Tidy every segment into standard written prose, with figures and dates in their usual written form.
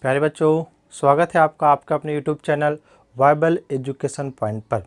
प्यारे बच्चों, स्वागत है आपका अपने YouTube channel viable education point पर।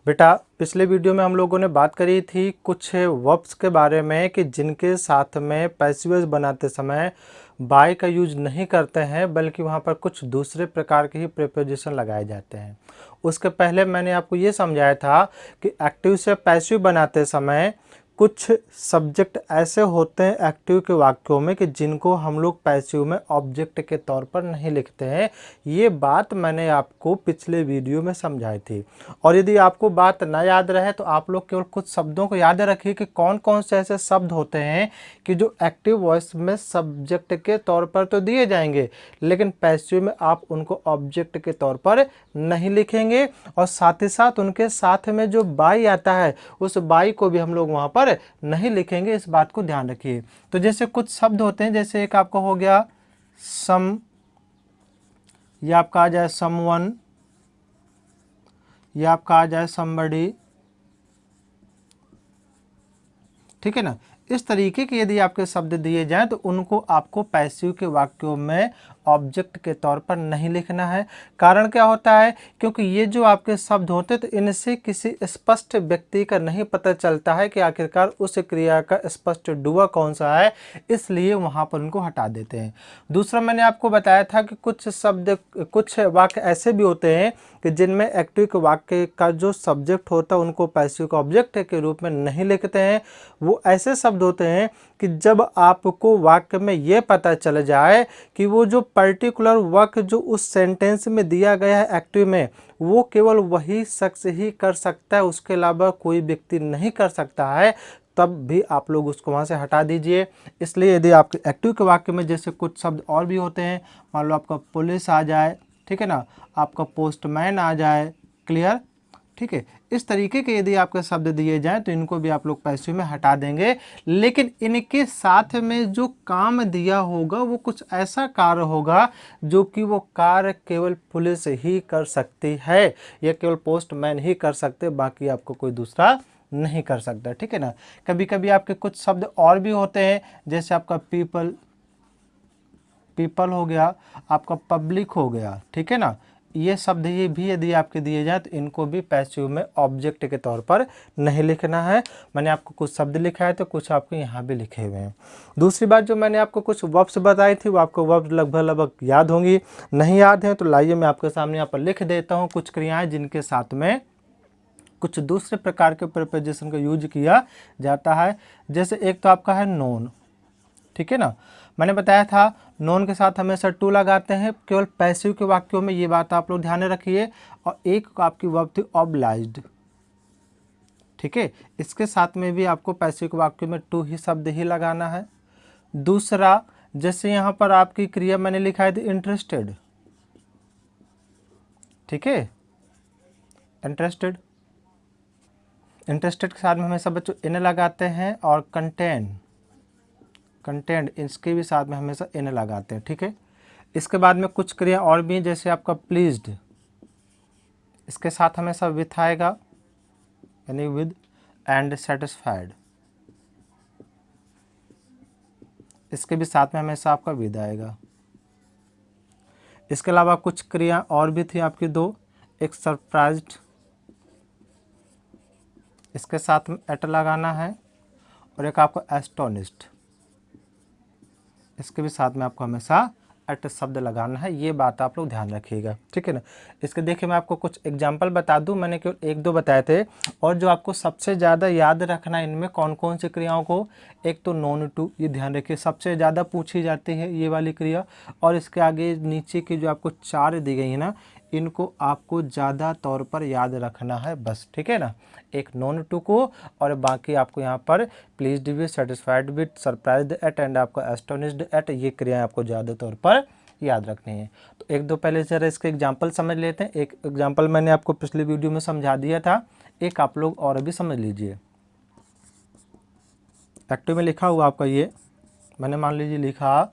बेटा, पिछले वीडियो में हम लोगों ने बात करी थी कुछ वर्ब्स के बारे में कि जिनके साथ में पैसिव वॉइस बनाते समय बाय का यूज नहीं करते हैं, बल्कि वहाँ पर कुछ दूसरे प्रकार के ही प्रीपोजिशन लगाए जाते हैं। उसके पहले मैंने आपको ये समझाया था कि एक्टिव से पैसिव बनाते समय कुछ सब्जेक्ट ऐसे होते हैं एक्टिव के वाक्यों में कि जिनको हम लोग पैसिव में ऑब्जेक्ट के तौर पर नहीं लिखते हैं। ये बात मैंने आपको पिछले वीडियो में समझाई थी। और यदि आपको बात ना याद रहे तो आप लोग केवल कुछ शब्दों को याद रखिए कि कौन कौन से ऐसे शब्द होते हैं कि जो एक्टिव वॉइस में सब्जेक्ट के तौर पर तो दिए जाएंगे, लेकिन पैसिव में आप उनको ऑब्जेक्ट के तौर पर नहीं लिखेंगे। और साथ ही साथ उनके साथ में जो बाई आता है उस बाई को भी हम लोग वहाँ पर नहीं लिखेंगे। इस बात को ध्यान रखिए। तो जैसे कुछ शब्द होते हैं, जैसे एक आपका हो गया सम, या आपका आ जाए समवन, या आपका आ जाए समबडी, ठीक है ना। इस तरीके के यदि आपके शब्द दिए जाएं तो उनको आपको पैसिव के वाक्यों में ऑब्जेक्ट के तौर पर नहीं लिखना है। कारण क्या होता है, क्योंकि ये जो आपके शब्द होते हैं तो इनसे किसी स्पष्ट व्यक्ति का नहीं पता चलता है कि आखिरकार उस क्रिया का स्पष्ट डुआ कौन सा है, इसलिए वहाँ पर उनको हटा देते हैं। दूसरा, मैंने आपको बताया था कि कुछ शब्द, कुछ वाक्य ऐसे भी होते हैं कि जिनमें एक्टिव के वाक्य का जो सब्जेक्ट होता है उनको पैसिव के ऑब्जेक्ट के रूप में नहीं लिखते हैं। वो ऐसे शब्द होते हैं कि जब आपको वाक्य में ये पता चल जाए कि वो जो पर्टिकुलर वाक्य जो उस सेंटेंस में दिया गया है एक्टिव में, वो केवल वही शख्स ही कर सकता है, उसके अलावा कोई व्यक्ति नहीं कर सकता है, तब भी आप लोग उसको वहाँ से हटा दीजिए। इसलिए यदि आपके एक्टिव के वाक्य में जैसे कुछ शब्द और भी होते हैं, मान लो आपका पुलिस आ जाए, ठीक है ना, आपका पोस्टमैन आ जाए, क्लियर, ठीक है। इस तरीके के यदि आपके शब्द दिए जाएं तो इनको भी आप लोग पैसिव में हटा देंगे। लेकिन इनके साथ में जो काम दिया होगा वो कुछ ऐसा कार्य होगा जो कि वो कार्य केवल पुलिस ही कर सकती है, या केवल पोस्टमैन ही कर सकते, बाकी आपको कोई दूसरा नहीं कर सकता, ठीक है ना। कभी कभी आपके कुछ शब्द और भी होते हैं, जैसे आपका पीपल, पीपल हो गया, आपका पब्लिक हो गया, ठीक है ना। ये शब्द ये भी यदि आपके दिए जाए तो इनको भी पैसिव में ऑब्जेक्ट के तौर पर नहीं लिखना है। मैंने आपको कुछ शब्द लिखा है तो कुछ आपको यहाँ भी लिखे हुए हैं। दूसरी बात, जो मैंने आपको कुछ वर्ब्स बताई थी वो आपको वर्ब्स लगभग याद होंगी। नहीं याद है तो लाइए मैं आपके सामने यहाँ पर लिख देता हूँ कुछ क्रियाएं जिनके साथ में कुछ दूसरे प्रकार के प्रीपोजिशन का यूज किया जाता है। जैसे एक तो आपका है नोन, ठीक है ना। मैंने बताया था नोन के साथ हमेशा टू लगाते हैं केवल पैसिव के वाक्यों में, ये बात आप लोग ध्यान में रखिए। और एक आपकी वर्ब थी ऑब्लाइज्ड, ठीक है, इसके साथ में भी आपको पैसिव के वाक्यों में टू ही शब्द ही लगाना है। दूसरा, जैसे यहाँ पर आपकी क्रिया मैंने लिखा है इंटरेस्टेड, ठीक है, इंटरेस्टेड, इंटरेस्टेड के साथ में हमेशा बच्चों इन लगाते हैं। और कंटेन, कंटेंट, इसके भी साथ में हमेशा इन लगाते हैं, ठीक है। इसके बाद में कुछ क्रिया और भी हैं, जैसे आपका प्लीज्ड, इसके साथ हमेशा विथ आएगा, यानी विद। एंड सेटिस्फाइड, इसके भी साथ में हमेशा आपका विद आएगा। इसके अलावा कुछ क्रिया और भी थी आपकी दो, एक सरप्राइज्ड, इसके साथ में एट लगाना है। और एक आपको एस्टोनिस्ड, इसके भी साथ में आपको हमेशा एट शब्द लगाना है। ये बात आप लोग ध्यान रखिएगा, ठीक है ना। इसके देखिए मैं आपको कुछ एग्जांपल बता दूं, मैंने केवल एक दो बताए थे। और जो आपको सबसे ज़्यादा याद रखना है इनमें कौन कौन सी क्रियाओं को, एक तो नॉन टू, ये ध्यान रखिए सबसे ज़्यादा पूछी जाती है ये वाली क्रिया। और इसके आगे नीचे की जो आपको चार दी गई है ना, इनको आपको ज़्यादा तौर पर याद रखना है बस, ठीक है ना। एक नॉन टू को, और बाकी आपको यहाँ पर pleased with, satisfied with, surprised eight and आपका एस्टोनिश्ड एट, ये क्रियाएं आपको ज़्यादा तौर पर याद रखनी है। तो एक दो पहले जरा इसके एग्जाम्पल समझ लेते हैं। एक एग्जाम्पल मैंने आपको पिछले वीडियो में समझा दिया था, एक आप लोग और अभी समझ लीजिए। एक्टिव में लिखा हुआ आपका ये, मैंने मान लीजिए लिखा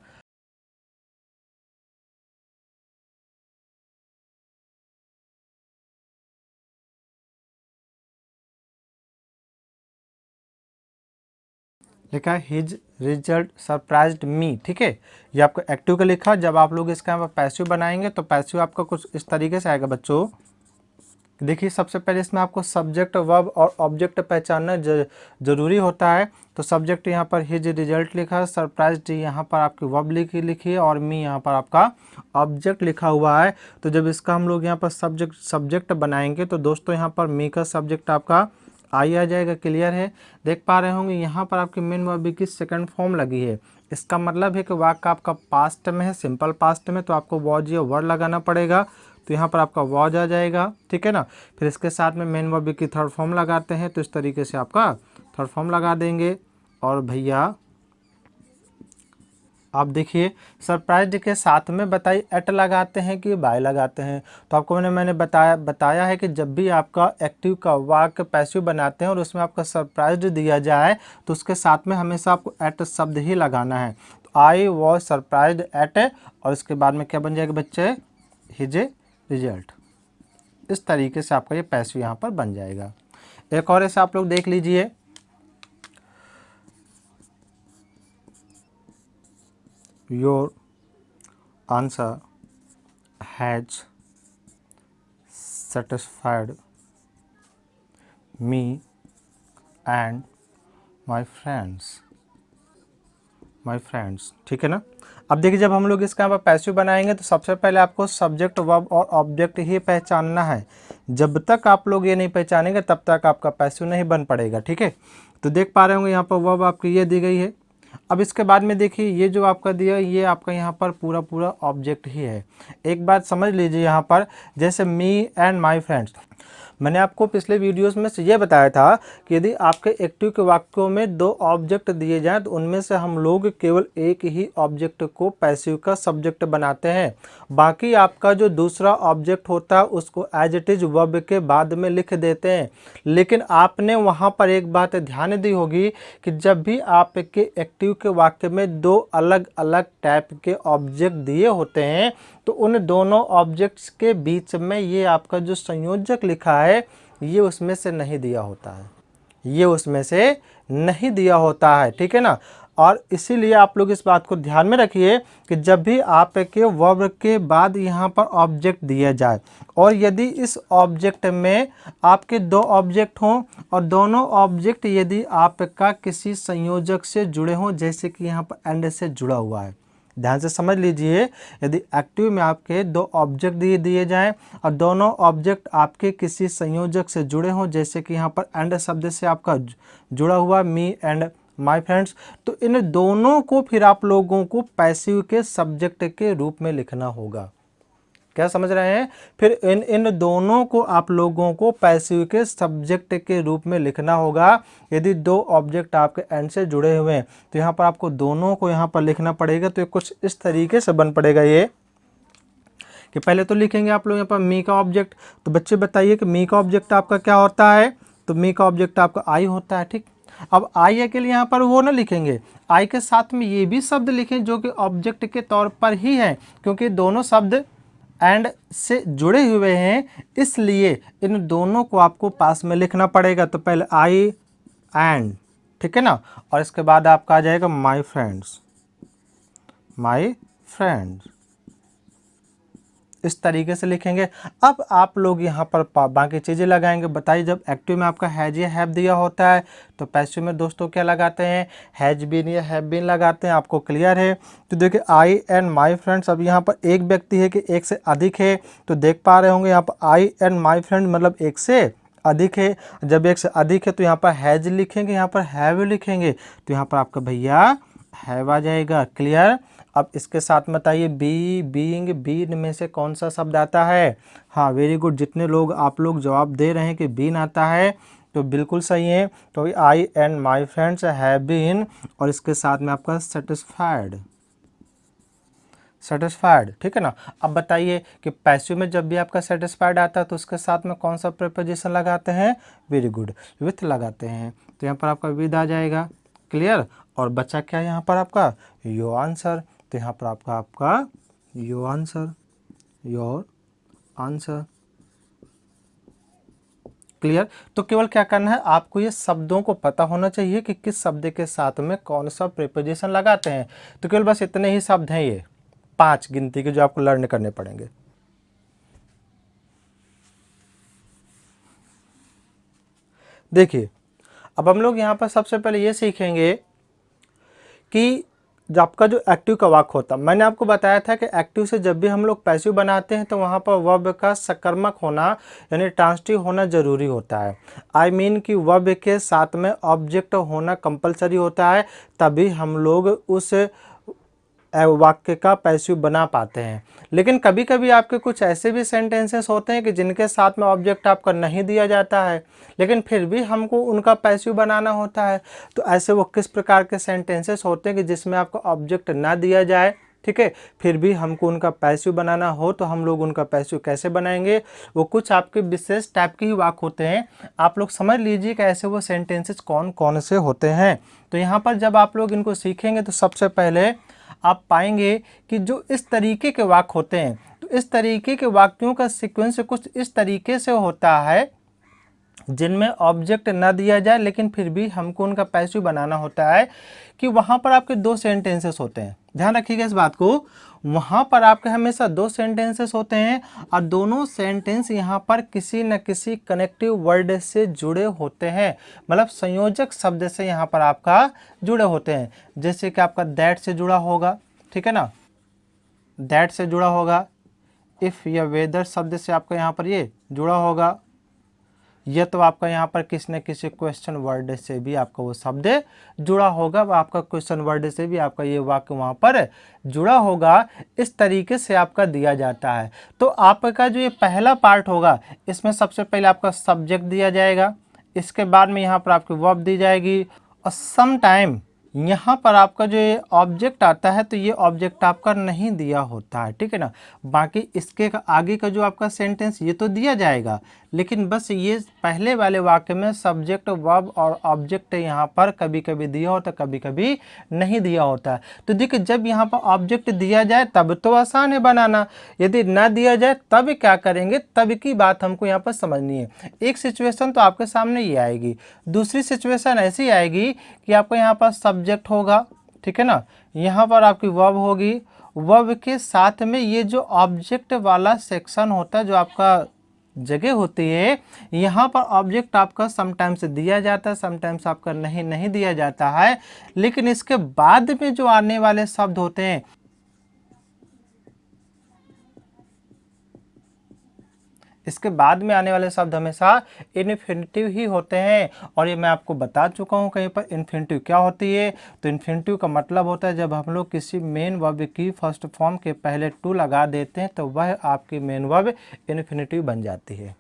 लिखा है हिज रिजल्ट सरप्राइज्ड मी, ठीक है। ये आपका एक्टिव का लिखा। जब आप लोग इसका यहाँ पर पैसिव बनाएंगे तो पैसिव आपका कुछ इस तरीके से आएगा बच्चों। देखिए सबसे पहले इसमें आपको सब्जेक्ट वर्ब और ऑब्जेक्ट पहचानना जरूरी होता है। तो सब्जेक्ट यहाँ पर हिज रिजल्ट लिखा है, सरप्राइज्ड यहाँ पर आपकी वर्ब लिखी है और मी यहाँ पर आपका ऑब्जेक्ट लिखा हुआ है। तो जब इसका हम लोग यहाँ पर सब्जेक्ट बनाएंगे तो दोस्तों यहाँ पर मी का सब्जेक्ट आपका आई आ जाएगा। क्लियर है, देख पा रहे होंगे यहाँ पर आपकी मेन वर्ब की सेकंड फॉर्म लगी है। इसका मतलब है कि वाक्य आपका पास्ट में है, सिंपल पास्ट में, तो आपको वॉज या वर लगाना पड़ेगा। तो यहाँ पर आपका वॉज आ जाएगा, ठीक है ना। फिर इसके साथ में मेन वर्ब की थर्ड फॉर्म लगाते हैं, तो इस तरीके से आपका थर्ड फॉर्म लगा देंगे। और भैया आप देखिए सरप्राइज्ड के साथ में बताइए एट लगाते हैं कि बाय लगाते हैं। तो आपको मैंने बताया है कि जब भी आपका एक्टिव का वाक्य पैसिव बनाते हैं और उसमें आपका सरप्राइज्ड दिया जाए तो उसके साथ में हमेशा आपको एट शब्द ही लगाना है। तो आई वॉज सरप्राइज्ड एट, और इसके बाद में क्या बन जाएगा बच्चे, हिज रिजल्ट। इस तरीके से आपका ये पैसिव यहाँ पर बन जाएगा। एक और ऐसे आप लोग देख लीजिए, your answer has satisfied me and my friends, ठीक है ना। अब देखिए जब हम लोग इसका पैसिव बनाएंगे तो सबसे पहले आपको सब्जेक्ट वर्ब और ऑब्जेक्ट ही पहचानना है। जब तक आप लोग ये नहीं पहचानेंगे तब तक आपका पैसिव नहीं बन पड़ेगा, ठीक है। तो देख पा रहे होंगे यहाँ पर वर्ब आपकी ये दी गई है। अब इसके बाद में देखिए ये जो आपका दिया है ये आपका यहाँ पर पूरा ऑब्जेक्ट ही है। एक बात समझ लीजिए यहाँ पर, जैसे मी एंड माई फ्रेंड्स, मैंने आपको पिछले वीडियोस में से ये बताया था कि यदि आपके एक्टिव के वाक्यों में दो ऑब्जेक्ट दिए जाएं तो उनमें से हम लोग केवल एक ही ऑब्जेक्ट को पैसिव का सब्जेक्ट बनाते हैं। बाकी आपका जो दूसरा ऑब्जेक्ट होता है उसको एज इट इज वर्ब के बाद में लिख देते हैं। लेकिन आपने वहाँ पर एक बात ध्यान दी होगी कि जब भी आपके एक्टिव के वाक्य में दो अलग अलग टाइप के ऑब्जेक्ट दिए होते हैं तो उन दोनों ऑब्जेक्ट्स के बीच में ये आपका जो संयोजक लिखा है ये उसमें से नहीं दिया होता है, ये उसमें से नहीं दिया होता है, ठीक है ना। और इसीलिए आप लोग इस बात को ध्यान में रखिए कि जब भी आपके वर्ब के बाद यहाँ पर ऑब्जेक्ट दिया जाए और यदि इस ऑब्जेक्ट में आपके दो ऑब्जेक्ट हों और दोनों ऑब्जेक्ट यदि आपका किसी संयोजक से जुड़े हों, जैसे कि यहाँ पर एंड से जुड़ा हुआ है, ध्यान से समझ लीजिए, यदि एक्टिव में आपके दो ऑब्जेक्ट दिए जाएं और दोनों ऑब्जेक्ट आपके किसी संयोजक से जुड़े हों, जैसे कि यहाँ पर एंड शब्द से आपका जुड़ा हुआ मी एंड माय फ्रेंड्स, तो इन दोनों को फिर आप लोगों को पैसिव के सब्जेक्ट के रूप में लिखना होगा। क्या समझ रहे हैं? फिर इन दोनों को आप लोगों को पैसिव के सब्जेक्ट के रूप में लिखना होगा। यदि दो ऑब्जेक्ट आपके एंड से जुड़े हुए हैं तो यहाँ पर आपको दोनों को यहाँ पर लिखना पड़ेगा। तो ये कुछ इस तरीके से बन पड़ेगा ये कि पहले तो लिखेंगे आप लोग यहाँ पर मी का ऑब्जेक्ट। तो बच्चे बताइए कि मी का ऑब्जेक्ट आपका क्या होता है? तो मी का ऑब्जेक्ट आपका आई होता है, ठीक। अब आई के लिए यहाँ पर वो ना लिखेंगे, आई के साथ में ये भी शब्द लिखें जो कि ऑब्जेक्ट के तौर पर ही है, क्योंकि दोनों शब्द एंड से जुड़े हुए हैं, इसलिए इन दोनों को आपको पास में लिखना पड़ेगा। तो पहले आई एंड, ठीक है ना, और इसके बाद आपका आ जाएगा माई फ्रेंड्स, माई फ्रेंड्स, इस तरीके से लिखेंगे। अब आप लोग यहाँ पर बाकी चीज़ें लगाएंगे। बताइए जब एक्टिव में आपका हैज या हैव दिया होता है तो पैसिव में दोस्तों क्या लगाते हैं? हैज बीन या हैव बीन लगाते हैं। आपको क्लियर है? तो देखिए आई एंड माई फ्रेंड्स, अब यहाँ पर एक व्यक्ति है कि एक से अधिक है, तो देख पा रहे होंगे यहाँ पर आई एंड माई फ्रेंड मतलब एक से अधिक है। जब एक से अधिक है तो यहाँ पर हैज लिखेंगे, यहाँ पर हैव लिखेंगे, तो यहाँ पर आपका भैया हैव आ जाएगा। क्लियर? अब इसके साथ बताइए बी, बीइंग, बीन में से कौन सा शब्द आता है? हाँ वेरी गुड, जितने लोग आप लोग जवाब दे रहे हैं कि बीन आता है तो बिल्कुल सही है। तो I and my friends have been, और इसके साथ में आपका सेटिस्फाइड, सेटिस्फाइड, ठीक है ना। अब बताइए कि पैसिव में जब भी आपका सेटिस्फाइड आता है तो उसके साथ में कौन सा प्रीपोजिशन लगाते हैं? वेरी गुड, विथ लगाते हैं। तो यहाँ पर आपका विद आ जाएगा। क्लियर? और बचा क्या यहाँ पर आपका? Your answer. तो यहाँ पर आपका your answer, your answer. Clear. तो केवल क्या करना है, आपको ये शब्दों को पता होना चाहिए कि किस शब्द के साथ में कौन सा प्रीपोजिशन लगाते हैं। तो केवल बस इतने ही शब्द हैं, ये 5 गिनती के जो आपको लर्न करने पड़ेंगे। देखिए, अब हम लोग यहाँ पर सबसे पहले ये सीखेंगे कि आपका जो एक्टिव का वाक्य होता है, मैंने आपको बताया था कि एक्टिव से जब भी हम लोग पैसिव बनाते हैं तो वहाँ पर वर्ब का सकर्मक होना यानी ट्रांसिटिव होना जरूरी होता है। आई मीन कि वर्ब के साथ में ऑब्जेक्ट होना कंपलसरी होता है, तभी हम लोग उस वाक्य का पैसिव बना पाते हैं। लेकिन कभी कभी आपके कुछ ऐसे भी सेंटेंसेस होते हैं कि जिनके साथ में ऑब्जेक्ट आपका नहीं दिया जाता है, लेकिन फिर भी हमको उनका पैसिव बनाना होता है। तो ऐसे वो किस प्रकार के सेंटेंसेस होते हैं कि जिसमें आपको ऑब्जेक्ट ना दिया जाए, ठीक है, फिर भी हमको उनका पैसिव बनाना हो, तो हम लोग उनका पैसिव कैसे बनाएंगे। वो कुछ आपके विशेष टाइप के ही वाक्य होते हैं, आप लोग समझ लीजिए कि ऐसे वो सेंटेंसेस कौन कौन से होते हैं। तो यहाँ पर जब आप लोग इनको सीखेंगे तो सबसे पहले आप पाएंगे कि जो इस तरीके के वाक्य होते हैं, तो इस तरीके के वाक्यों का सीक्वेंस कुछ इस तरीके से होता है जिनमें ऑब्जेक्ट ना दिया जाए, लेकिन फिर भी हमको उनका पैसिव बनाना होता है। कि वहाँ पर आपके 2 सेंटेंसेस होते हैं, ध्यान रखिएगा इस बात को, वहाँ पर आपके हमेशा 2 सेंटेंसेस होते हैं और दोनों सेंटेंस यहाँ पर किसी न किसी कनेक्टिव वर्ड से जुड़े होते हैं, मतलब संयोजक शब्द से यहाँ पर आपका जुड़े होते हैं। जैसे कि आपका दैट से जुड़ा होगा, ठीक है ना, दैट से जुड़ा होगा, इफ़ या वेदर शब्द से आपका यहाँ पर ये जुड़ा होगा, यह तो आपका यहाँ पर किसी न किसी क्वेश्चन वर्ड से भी आपका वो शब्द जुड़ा होगा, वह आपका क्वेश्चन वर्ड से भी आपका ये वाक्य वहाँ पर जुड़ा होगा। इस तरीके से आपका दिया जाता है। तो आपका जो ये पहला पार्ट होगा, इसमें सबसे पहले आपका सब्जेक्ट दिया जाएगा, इसके बाद में यहाँ पर आपकी वर्ब दी जाएगी, और सम टाइम यहाँ पर आपका जो ये ऑब्जेक्ट आता है तो ये ऑब्जेक्ट आपका नहीं दिया होता है, ठीक है ना। बाकी इसके आगे का जो आपका सेंटेंस ये तो दिया जाएगा, लेकिन बस ये पहले वाले वाक्य में सब्जेक्ट वर्ब और ऑब्जेक्ट यहाँ पर कभी कभी दिया होता है, कभी कभी नहीं दिया होता है। तो देखिए, जब यहाँ पर ऑब्जेक्ट दिया जाए तब तो आसान है बनाना, यदि ना दिया जाए तब क्या करेंगे, तब की बात हमको यहाँ पर समझनी है। एक सिचुएशन तो आपके सामने ये आएगी, दूसरी सिचुएशन ऐसी आएगी कि आपको यहाँ पर सब्जेक्ट होगा, ठीक है ना, यहाँ पर आपकी वर्ब होगी, वर्ब के साथ में ये जो ऑब्जेक्ट वाला सेक्शन होता है, जो आपका जगह होती है, यहाँ पर ऑब्जेक्ट आपका समटाइम्स दिया जाता है, समटाइम्स आपका नहीं दिया जाता है। लेकिन इसके बाद में जो आने वाले शब्द होते हैं, इसके बाद में आने वाले शब्द हमेशा इन्फिनिटिव ही होते हैं। और ये मैं आपको बता चुका हूँ कहीं पर इन्फिनिटिव क्या होती है। तो इन्फिनिटिव का मतलब होता है जब हम लोग किसी मेन वर्ब की फर्स्ट फॉर्म के पहले टू लगा देते हैं तो वह आपकी मेन वर्ब इन्फिनिटिव बन जाती है।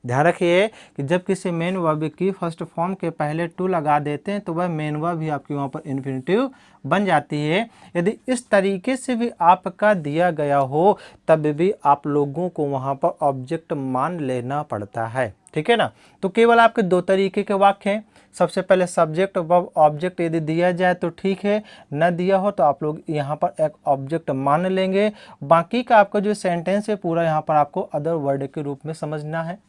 ध्यान रखिए कि जब किसी मेन वर्ब की फर्स्ट फॉर्म के पहले टू लगा देते हैं तो वह मेन वर्ब भी आपकी वहाँ पर इन्फिनिटिव बन जाती है। यदि इस तरीके से भी आपका दिया गया हो तब भी आप लोगों को वहाँ पर ऑब्जेक्ट मान लेना पड़ता है, ठीक है ना। तो केवल आपके 2 तरीके के वाक्य हैं, सबसे पहले सब्जेक्ट वर्ब ऑब्जेक्ट यदि दिया जाए तो ठीक है, न दिया हो तो आप लोग यहाँ पर एक ऑब्जेक्ट मान लेंगे। बाकी का आपका जो सेंटेंस है पूरा यहाँ पर आपको अदर वर्ड के रूप में समझना है।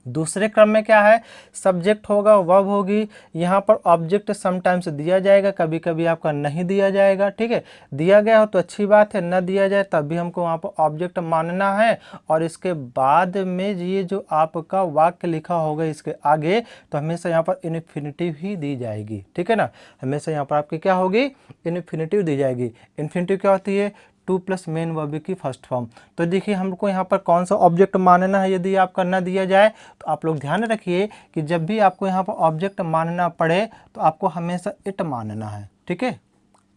दूसरे क्रम में क्या है, सब्जेक्ट होगा, वर्ब होगी, यहाँ पर ऑब्जेक्ट समटाइम्स दिया जाएगा, कभी कभी आपका नहीं दिया जाएगा, ठीक है। दिया गया हो तो अच्छी बात है, न दिया जाए तब भी हमको वहाँ पर ऑब्जेक्ट मानना है। और इसके बाद में ये जो आपका वाक्य लिखा होगा इसके आगे तो हमेशा यहाँ पर इन्फिनिटिव ही दी जाएगी, ठीक है ना। हमेशा यहाँ पर आपकी क्या होगी, इन्फिनिटिव दी जाएगी। इन्फिनिटिव क्या होती है, टू प्लस मेन वर्ब की फर्स्ट फॉर्म। तो देखिए हमको यहाँ पर कौन सा ऑब्जेक्ट मानना है यदि आपका ना दिया जाए। तो आप लोग ध्यान रखिए कि जब भी आपको यहाँ पर ऑब्जेक्ट मानना पड़े तो आपको हमेशा इट मानना है, ठीक है।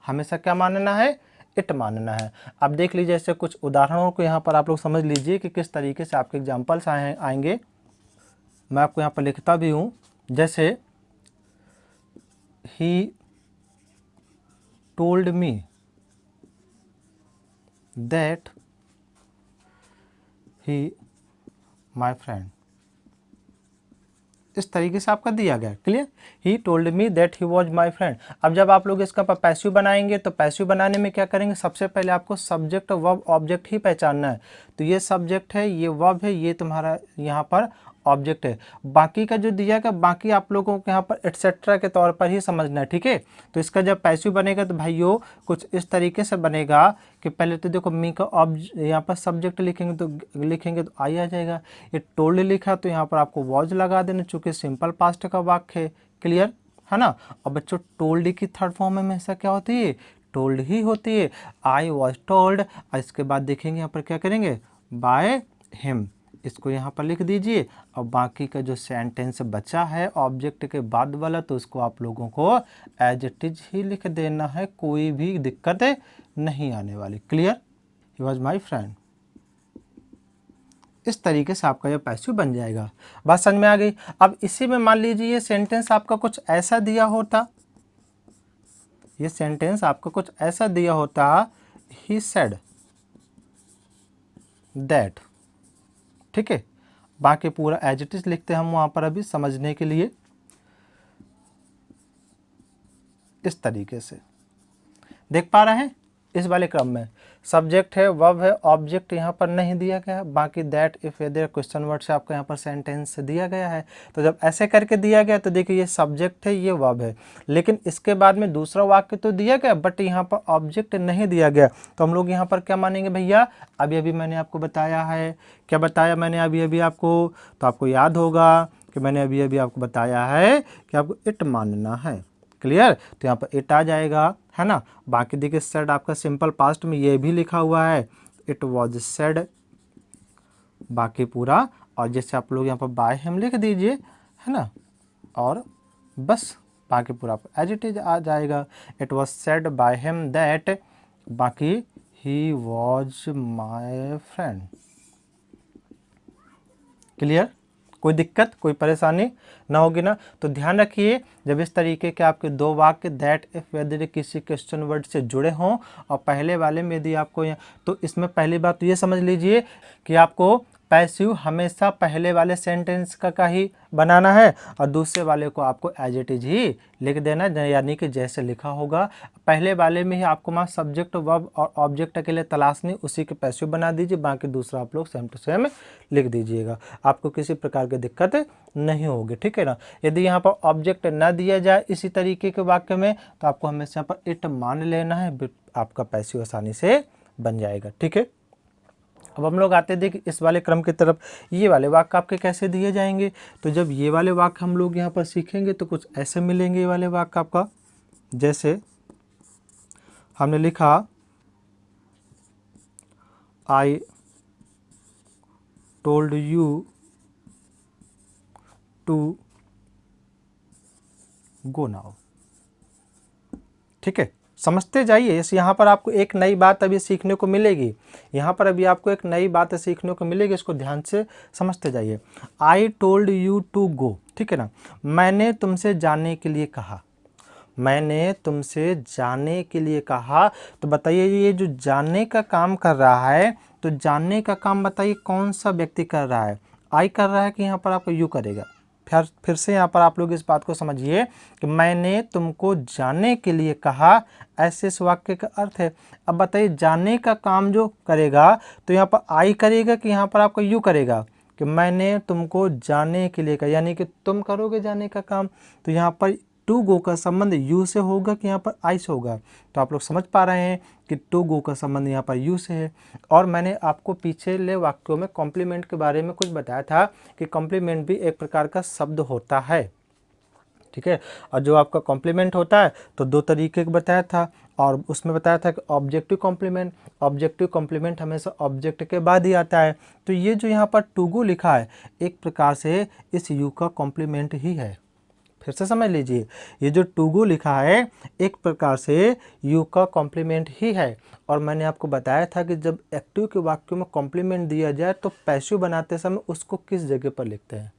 हमेशा क्या मानना है, इट मानना है। आप देख लीजिए ऐसे कुछ उदाहरणों को यहाँ पर आप लोग समझ लीजिए कि किस तरीके से आपके एग्जाम्पल्स आएंगे। मैं आपको यहाँ पर लिखता भी हूँ, जैसे he told me that he my friend, इस तरीके से आपका दिया गया, clear. He told me that he was my friend. अब जब आप लोग इसका पैसिव बनाएंगे तो पैसिव बनाने में क्या करेंगे, सबसे पहले आपको सब्जेक्ट वर्ब ऑब्जेक्ट ही पहचानना है। तो ये सब्जेक्ट है, ये वर्ब है, ये तुम्हारा यहाँ पर ऑब्जेक्ट है। बाकी का जो दिया गया बाकी आप लोगों को यहाँ पर एटसेट्रा के तौर पर ही समझना है, ठीक है। तो इसका जब पैसिव बनेगा तो भाइयों कुछ इस तरीके से बनेगा कि पहले तो देखो मी का यहाँ पर सब्जेक्ट लिखेंगे तो आई आ जाएगा। ये टोल्ड लिखा तो यहाँ पर आपको वॉज लगा देना, चूँकि सिंपल पास्ट का वाक्य है, क्लियर है ना। और बच्चों टोल्ड की थर्ड फॉर्म में हमेशा क्या होती है, टोल्ड ही होती है। आई वॉज टोल्ड, इसके बाद देखेंगे यहाँ पर क्या करेंगे, बाय हिम, इसको यहाँ पर लिख दीजिए। और बाकी का जो सेंटेंस बचा है ऑब्जेक्ट के बाद वाला तो उसको आप लोगों को एज इट इज ही लिख देना है, कोई भी दिक्कत नहीं आने वाली। Clear, he was my friend. इस तरीके से आपका यह पैसिव बन जाएगा। बात समझ में आ गई। अब इसी में मान लीजिए ये सेंटेंस आपका कुछ ऐसा दिया होता, ये सेंटेंस आपका कुछ ऐसा दिया होता, ही सेड दैट, ठीक है। बाकी पूरा एज इट इज लिखते हैं हम वहां पर अभी समझने के लिए, इस तरीके से देख पा रहे हैं। इस वाले क्रम में सब्जेक्ट है, वर्ब है, ऑब्जेक्ट यहाँ पर नहीं दिया गया है, बाकी that if whether question word से आपको यहाँ पर सेंटेंस दिया गया है। तो जब ऐसे करके दिया गया तो देखिए ये सब्जेक्ट है, ये वर्ब है, लेकिन इसके बाद में दूसरा वाक्य तो दिया गया बट यहाँ पर ऑब्जेक्ट नहीं दिया गया। तो हम लोग यहाँ पर क्या मानेंगे भैया, अभी अभी मैंने आपको बताया है, क्या बताया मैंने अभी अभी आपको, तो आपको याद होगा कि मैंने अभी अभी आपको बताया है कि आपको इट मानना है। क्लियर, तो यहाँ पर इट आ जाएगा, है ना। बाकी देखिए सेड आपका सिंपल पास्ट में ये भी लिखा हुआ है, इट वॉज सेड, बाकी पूरा। और जैसे आप लोग यहाँ पर बाय हिम लिख दीजिए, है ना, और बस बाकी पूरा एज इट इज आ जाएगा। It was said by him that, बाकी he was my friend. Clear, कोई दिक्कत कोई परेशानी ना होगी ना। तो ध्यान रखिए जब इस तरीके के आपके दो वाक्य दैट इफ वेदर किसी क्वेश्चन वर्ड से जुड़े हों और पहले वाले में यदि आपको, तो इसमें पहली बात तो ये समझ लीजिए कि आपको पैसिव हमेशा पहले वाले सेंटेंस का ही बनाना है और दूसरे वाले को आपको एज इट इज ही लिख देना, यानी कि जैसे लिखा होगा। पहले वाले में ही आपको वहाँ सब्जेक्ट वर्ब और ऑब्जेक्ट के लिए तलाशनी, उसी के पैसिव बना दीजिए, बाकी दूसरा आप लोग सेम टू सेम लिख दीजिएगा, आपको किसी प्रकार की दिक्कत नहीं होगी, ठीक है ना। यदि यहाँ पर ऑब्जेक्ट ना दिया जाए इसी तरीके के वाक्य में तो आपको हमेशा यहाँ पर इट मान लेना है, आपका पैसिव आसानी से बन जाएगा, ठीक है। अब हम लोग आते देखिए इस वाले क्रम की तरफ। ये वाले वाक्य आपके कैसे दिए जाएंगे, तो जब ये वाले वाक्य हम लोग यहाँ पर सीखेंगे तो कुछ ऐसे मिलेंगे ये वाले वाक्य आपका, जैसे हमने लिखा I told you to go now, ठीक है। समझते जाइए, इस यहाँ पर आपको एक नई बात अभी सीखने को मिलेगी, यहाँ पर अभी आपको एक नई बात सीखने को मिलेगी, इसको ध्यान से समझते जाइए। I told you to go, ठीक है ना, मैंने तुमसे जाने के लिए कहा, मैंने तुमसे जाने के लिए कहा। तो बताइए ये जो जानने का काम कर रहा है, तो जानने का काम बताइए कौन सा व्यक्ति कर रहा है, आई कर रहा है कि यहाँ पर आपको यू करेगा। फिर से यहाँ पर आप लोग इस बात को समझिए कि मैंने तुमको जानने के लिए कहा, ऐसे इस वाक्य का अर्थ है। अब बताइए जानने का काम जो करेगा तो यहाँ पर आई करेगा कि यहाँ पर आपको यू करेगा, कि मैंने तुमको जानने के लिए कहा, यानी कि तुम करोगे जानने का काम। तो यहाँ पर टू गो का संबंध यू से होगा कि यहाँ पर आई से होगा। तो आप लोग समझ पा रहे हैं कि टू गो का संबंध यहाँ पर यू से है। और मैंने आपको पिछले वाक्यों में कॉम्प्लीमेंट के बारे में कुछ बताया था कि कॉम्प्लीमेंट भी एक प्रकार का शब्द होता है, ठीक है। और जो आपका कॉम्प्लीमेंट होता है तो दो तरीके का बताया था, और उसमें बताया था कि ऑब्जेक्टिव कॉम्प्लीमेंट, ऑब्जेक्टिव कॉम्प्लीमेंट हमेशा ऑब्जेक्ट के बाद ही आता है। तो ये जो यहाँ पर टू गो लिखा है एक प्रकार से इस यू का कॉम्प्लीमेंट ही है। फिर से समझ लीजिए, ये जो टू गो लिखा है एक प्रकार से यू का कॉम्प्लीमेंट ही है। और मैंने आपको बताया था कि जब एक्टिव के वाक्यों में कॉम्प्लीमेंट दिया जाए तो पैसिव बनाते समय उसको किस जगह पर लिखते हैं।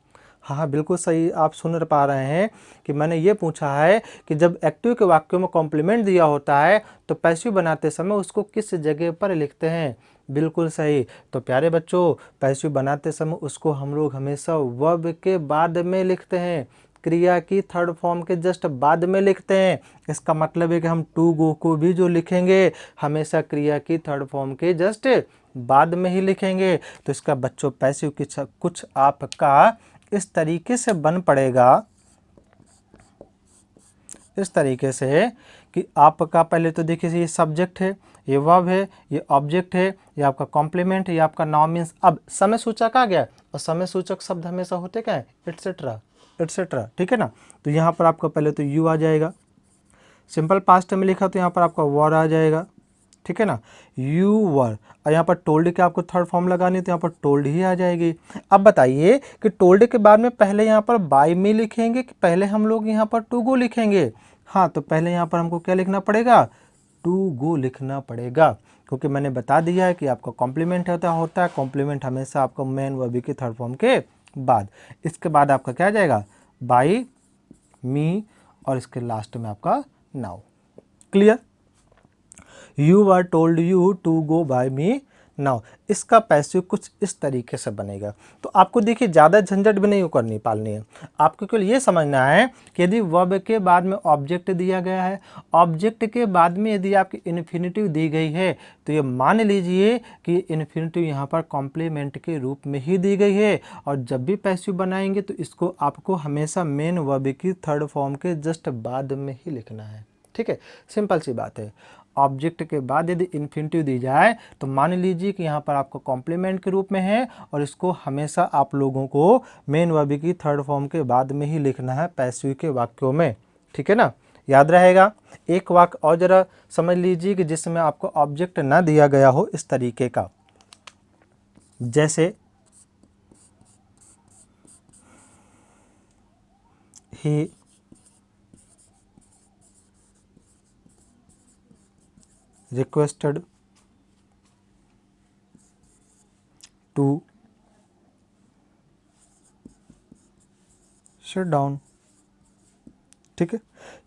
हाँ बिल्कुल सही आप सुन पा रहे हैं कि मैंने ये पूछा है कि जब एक्टिव के वाक्यों में कॉम्प्लीमेंट दिया होता है तो पैसिव बनाते समय उसको किस जगह पर लिखते हैं। बिल्कुल सही। तो प्यारे बच्चों पैसिव बनाते समय उसको हम लोग हमेशा वर्ब के बाद में लिखते हैं, क्रिया की थर्ड फॉर्म के जस्ट बाद में लिखते हैं। इसका मतलब है कि हम टू गो को भी जो लिखेंगे हमेशा क्रिया की थर्ड फॉर्म के जस्ट बाद में ही लिखेंगे। तो इसका बच्चों पैसिव कुछ आपका इस तरीके से बन पड़ेगा, इस तरीके से कि आपका पहले तो देखिए ये सब्जेक्ट है, ये वर्ब है, ये ऑब्जेक्ट है, ये आपका कॉम्प्लीमेंट है, ये आपका नाउन मीन्स। अब समय सूचक आ गया, और समय सूचक शब्द हमेशा होते क्या है, एटसेट्रा एटसेट्रा, ठीक है ना। तो यहाँ पर आपका पहले तो यू आ जाएगा, सिंपल पास्ट में लिखा तो यहाँ पर आपका वर आ जाएगा, ठीक है ना, यू वर। और यहाँ पर टोल्ड के आपको थर्ड फॉर्म लगानी है तो यहाँ पर टोल्ड ही आ जाएगी। अब बताइए कि टोल्ड के बाद में पहले यहाँ पर बाय मी लिखेंगे कि पहले हम लोग यहाँ पर टू गो लिखेंगे। हाँ, तो पहले यहाँ पर हमको क्या लिखना पड़ेगा, टू गो लिखना पड़ेगा, क्योंकि मैंने बता दिया है कि आपका कॉम्प्लीमेंट होता है कॉम्प्लीमेंट हमेशा आपका मेन वर्ब के थर्ड फॉर्म के बाद। इसके बाद आपका क्या आ जाएगा, बाय मी, और इसके लास्ट में आपका now. Clear, you were told you to go by me now. इसका पैसिव कुछ इस तरीके से बनेगा। तो आपको देखिए ज़्यादा झंझट भी नहीं करनी पालनी है, आपको केवल ये समझना है कि यदि वर्ब के बाद में ऑब्जेक्ट दिया गया है, ऑब्जेक्ट के बाद में यदि आपकी इन्फिनिटिव दी गई है, तो ये मान लीजिए कि इन्फिनिटिव यहाँ पर कॉम्प्लीमेंट के रूप में ही दी गई है, और जब भी पैसिव बनाएंगे तो इसको आपको हमेशा मेन वर्ब की थर्ड फॉर्म के जस्ट बाद में ही लिखना है। ठीक है, सिंपल सी बात है। ऑब्जेक्ट के बाद यदि इन्फिनिटिव दी जाए तो मान लीजिए कि यहाँ पर आपको कॉम्प्लीमेंट के रूप में है, और इसको हमेशा आप लोगों को मेन वर्ब की थर्ड फॉर्म के बाद में ही लिखना है पैसिव के वाक्यों में। ठीक है ना, याद रहेगा। एक वाक्य और जरा समझ लीजिए कि जिसमें आपको ऑब्जेक्ट ना दिया गया हो इस तरीके का, जैसे ही requested to sit down। ठीक है,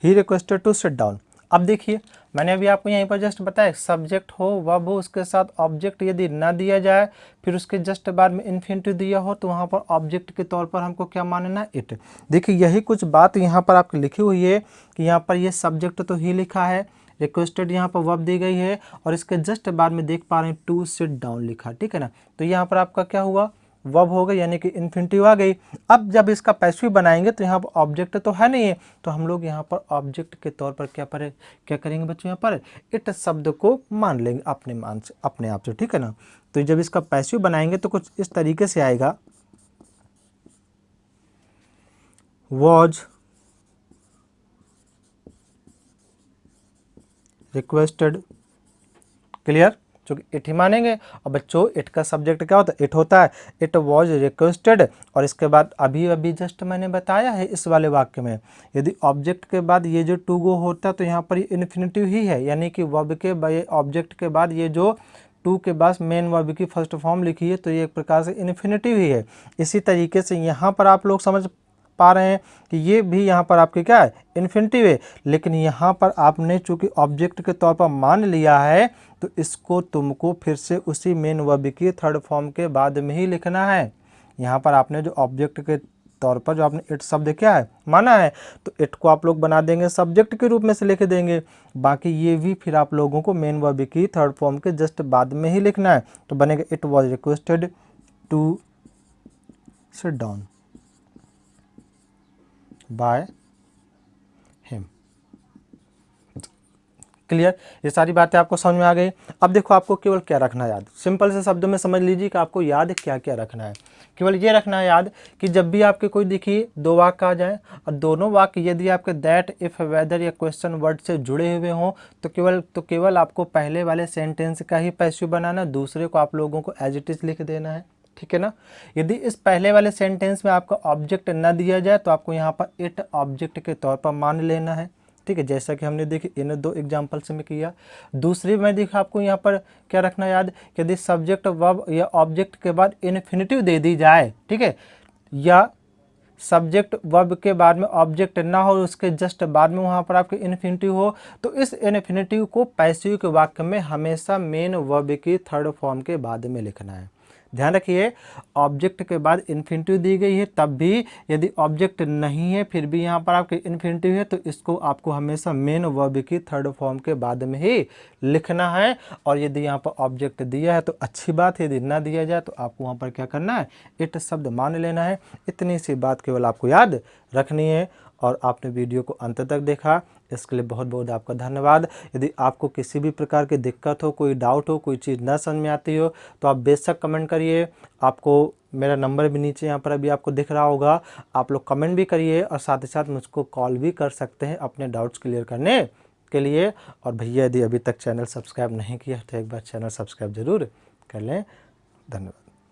he requested to sit down. अब देखिए मैंने अभी आपको यहीं पर जस्ट बताया, सब्जेक्ट हो वर्ब हो उसके साथ ऑब्जेक्ट यदि ना दिया जाए, फिर उसके जस्ट बाद में इन्फिनिटिव दिया हो, तो वहाँ पर ऑब्जेक्ट के तौर पर हमको क्या मानना है, इट। देखिए यही कुछ बात यहाँ पर आपकी लिखी हुई है कि यहाँ पर ये सब्जेक्ट तो ही लिखा है, रिक्वेस्टेड यहाँ पर वर्ब दी गई है, और इसके जस्ट बाद में देख पा रहे हैं टू सिट डाउन लिखा। ठीक है ना, तो यहाँ पर आपका क्या हुआ, वर्ब हो गई, यानी कि इन्फिनिटिव आ गई। अब जब इसका पैसिव बनाएंगे तो यहाँ पर ऑब्जेक्ट तो है नहीं है, तो हम लोग यहाँ पर ऑब्जेक्ट के तौर पर क्या करेंगे बच्चों, यहाँ पर इट शब्द को मान लेंगे अपने आप से। ठीक है ना, तो जब इसका पैसिव बनाएंगे तो कुछ इस तरीके से आएगा, वॉज रिक्वेस्टेड। क्लियर, जो इट ही मानेंगे। और बच्चों इट का सब्जेक्ट क्या होता है, इट होता है। इट वॉज रिक्वेस्टेड, और इसके बाद अभी जस्ट मैंने बताया है इस वाले वाक्य में, यदि ऑब्जेक्ट के बाद ये जो टू गो होता है तो यहाँ पर ये इन्फिनिटिव ही है, यानी कि वर्ब के ऑब्जेक्ट के बाद ये जो टू के बाद मेन वर्ब की फर्स्ट फॉर्म लिखी है, तो ये एक प्रकार से इन्फिनिटिव ही है। इसी तरीके से यहाँ पर आप लोग समझ पा रहे हैं कि ये भी यहाँ पर आपके क्या है, इन्फिनिटिव है, लेकिन यहाँ पर आपने चूंकि ऑब्जेक्ट के तौर पर मान लिया है, तो इसको तुमको फिर से उसी मेन वर्ब की थर्ड फॉर्म के बाद में ही लिखना है। यहाँ पर आपने जो ऑब्जेक्ट के तौर पर जो आपने इट शब्द क्या है माना है, तो इट को आप लोग बना देंगे सब्जेक्ट के रूप में से लिख देंगे, बाकी ये भी फिर आप लोगों को मेन वर्ब की थर्ड फॉर्म के जस्ट बाद में ही लिखना है। तो बनेगा it was requested to sit down by him. Clear, ये सारी बातें आपको समझ में आ गई। अब देखो आपको केवल क्या रखना है याद, सिंपल से शब्दों में समझ लीजिए कि आपको याद क्या क्या रखना है। केवल ये रखना है याद कि जब भी आपके कोई देखिए दो वाक्य आ जाए, और दोनों वाक्य यदि आपके दैट, इफ, वेदर या क्वेश्चन वर्ड से जुड़े हुए हों, तो केवल आपको पहले वाले सेंटेंस का ही पैसिव बनाना, दूसरे को आप लोगों को एज इट इज लिख देना है। ठीक है ना, यदि इस पहले वाले सेंटेंस में आपका ऑब्जेक्ट न दिया जाए तो आपको यहाँ पर इट ऑब्जेक्ट के तौर पर मान लेना है। ठीक है, जैसा कि हमने देखी इन दो एग्जाम्पल से मैं किया। दूसरी में देखा आपको यहाँ पर क्या रखना याद, यदि सब्जेक्ट वर्ब या ऑब्जेक्ट के बाद इन्फिनिटिव दे दी जाए, ठीक है, या सब्जेक्ट वर्ब के बाद में ऑब्जेक्ट ना हो, उसके जस्ट बाद में वहाँ पर आपके इन्फिनिटिव हो, तो इस इन्फिनिटिव को पैसिव के वाक्य में हमेशा मेन वर्ब की थर्ड फॉर्म के बाद में लिखना है। ध्यान रखिए, ऑब्जेक्ट के बाद इन्फिनिटिव दी गई है, तब भी यदि ऑब्जेक्ट नहीं है फिर भी यहाँ पर आपके इन्फिनिटिव है, तो इसको आपको हमेशा मेन वर्ब की थर्ड फॉर्म के बाद में ही लिखना है। और यदि यहाँ पर ऑब्जेक्ट दिया है तो अच्छी बात है, यदि ना दिया जाए तो आपको वहाँ पर क्या करना है, इट शब्द मान लेना है। इतनी सी बात केवल आपको याद रखनी है। और आपने वीडियो को अंत तक देखा, इसके लिए बहुत बहुत आपका धन्यवाद। यदि आपको किसी भी प्रकार की दिक्कत हो, कोई डाउट हो, कोई चीज़ ना समझ में आती हो, तो आप बेशक कमेंट करिए। आपको मेरा नंबर भी नीचे यहाँ पर अभी आपको दिख रहा होगा, आप लोग कमेंट भी करिए और साथ ही साथ मुझको कॉल भी कर सकते हैं अपने डाउट्स क्लियर करने के लिए। और भैया यदि अभी तक चैनल सब्सक्राइब नहीं किया तो एक बार चैनल सब्सक्राइब ज़रूर कर लें। धन्यवाद।